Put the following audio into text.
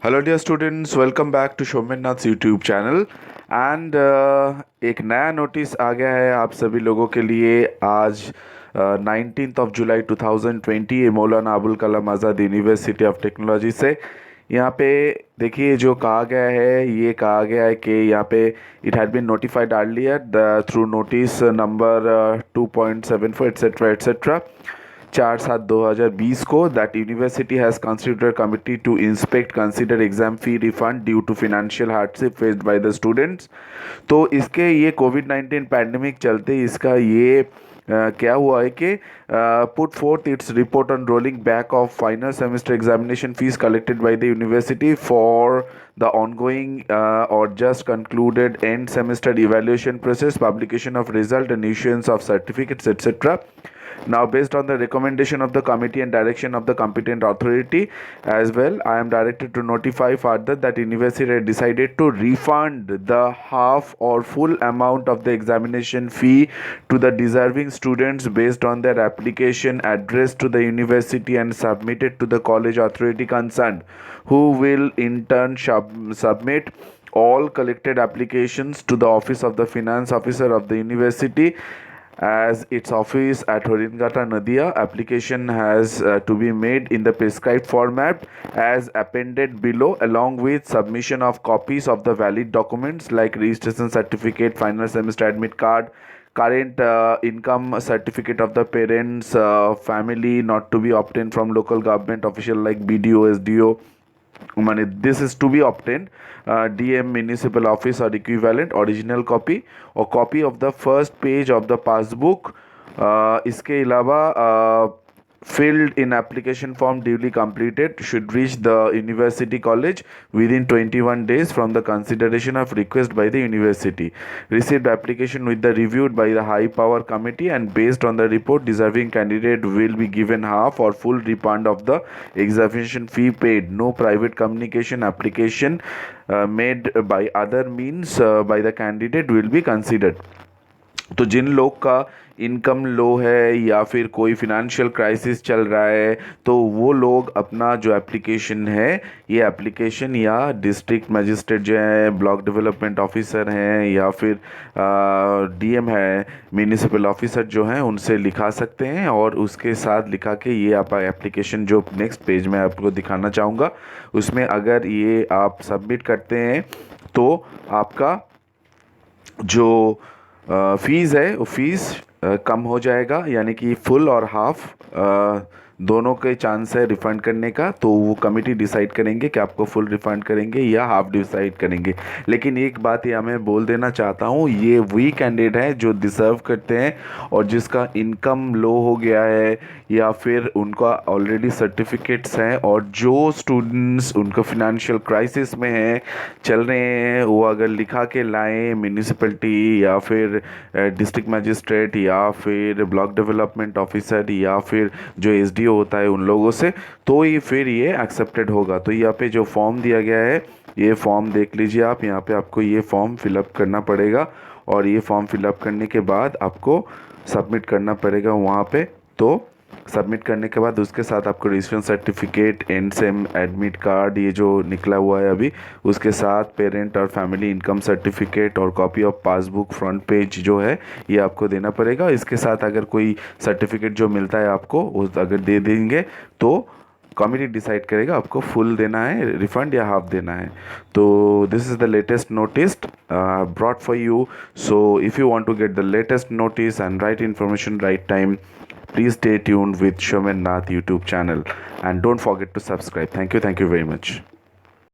Hello dear students, welcome back to Shomen Nath YouTube channel. And एक नया notice आ गया है आप सभी लोगों के लिए। आज 19 जुलाई 2020 ये Maulana Abul Kalam Azad university of technology से यहाँ पे देखिए जो कहा गया है, ये कहा गया है कि यहाँ पे it had been notified earlier through notice number 2.74 etcetera etcetera 4/7/2020 को that university has constituted committee to inspect consider exam fee refund due to financial hardship faced by the students. तो इसके ये कोविड-19 पैंडमिक चलते इसका ये क्या हुआ है कि put fourth its report on rolling back of final semester examination fees collected by the university for the ongoing or just concluded end semester evaluation process, publication of result and issuance of certificates, etc. Now, based on the recommendation of the committee and direction of the competent authority as well, I am directed to notify further that university had decided to refund the half or full amount of the examination fee to the deserving students based on their application addressed to the university and submitted to the college authority concerned, who will in turn submit all collected applications to the office of the finance officer of the university as its office at Horingata Nadia. Application has to be made in the prescribed format as appended below, along with submission of copies of the valid documents like registration certificate, final semester admit card, current income certificate of the parents family not to be obtained from local government official like BDO, SDO. This is to be obtained DM municipal office or equivalent, original copy or copy of the first page of the passbook. इसके अलावा filled in application form duly completed should reach the university college within 21 days from the consideration of request by the university. Received application with the reviewed by the high power committee, and based on the report deserving candidate will be given half or full refund of the examination fee paid. No private communication application made by other means by the candidate will be considered. तो जिन लोग का income लो है या फिर कोई financial crisis चल रहा है, तो वो लोग अपना जो एप्लीकेशन है, ये एप्लीकेशन या डिस्ट्रिक्ट मजिस्ट्रेट जो है, ब्लॉक डेवलपमेंट ऑफिसर हैं या फिर DM है, म्यूनिसिपल ऑफिसर जो हैं, उनसे लिखा सकते हैं। और उसके साथ लिखा के ये आप एप्लीकेशन जो नेक्स्ट पेज में आपको दिखाना चाहूँगा, उसमें अगर ये आप सबमिट करते हैं तो आपका जो फीस है वो फीस कम हो जाएगा, यानी कि फुल और हाफ दोनों के चांस है रिफ़ंड करने का। तो वो कमेटी डिसाइड करेंगे कि आपको फुल रिफ़ंड करेंगे या हाफ डिसाइड करेंगे। लेकिन एक बात ये मैं बोल देना चाहता हूँ, ये वही कैंडिडेट हैं जो डिज़र्व करते हैं और जिसका इनकम लो हो गया है या फिर उनका ऑलरेडी सर्टिफिकेट्स हैं, और जो स्टूडेंट्स उनका फिनेंशियल क्राइसिस में हैं, चल रहे हैं, वो अगर लिखा के लाएँ म्यूनिसिपलिटी या फिर डिस्ट्रिक्ट मजिस्ट्रेट या फिर ब्लॉक डेवलपमेंट ऑफिसर या फिर जो SDO होता है उन लोगों से, तो ये फिर ये एक्सेप्टेड होगा। तो यहाँ पे जो फॉर्म दिया गया है, ये फॉर्म देख लीजिए आप। यहाँ पे आपको ये फॉर्म फिलअप करना पड़ेगा और ये फॉर्म फिलअप करने के बाद आपको सबमिट करना पड़ेगा वहाँ पे। तो सबमिट करने के बाद उसके साथ आपको registration certificate, and same admit card, ये जो निकला हुआ है अभी, उसके साथ पेरेंट और फैमिली इनकम सर्टिफिकेट और copy of passbook front page जो है ये आपको देना पड़ेगा। इसके साथ अगर कोई सर्टिफिकेट जो मिलता है आपको, वो अगर दे देंगे तो कमिटी डिसाइड करेगा आपको फुल देना है रिफंड या हाफ देना है। तो this is the latest notice brought for you. So if you want to get the latest notice and right information right time, please stay tuned with Shomel Nath YouTube channel and don't forget to subscribe. Thank you very much.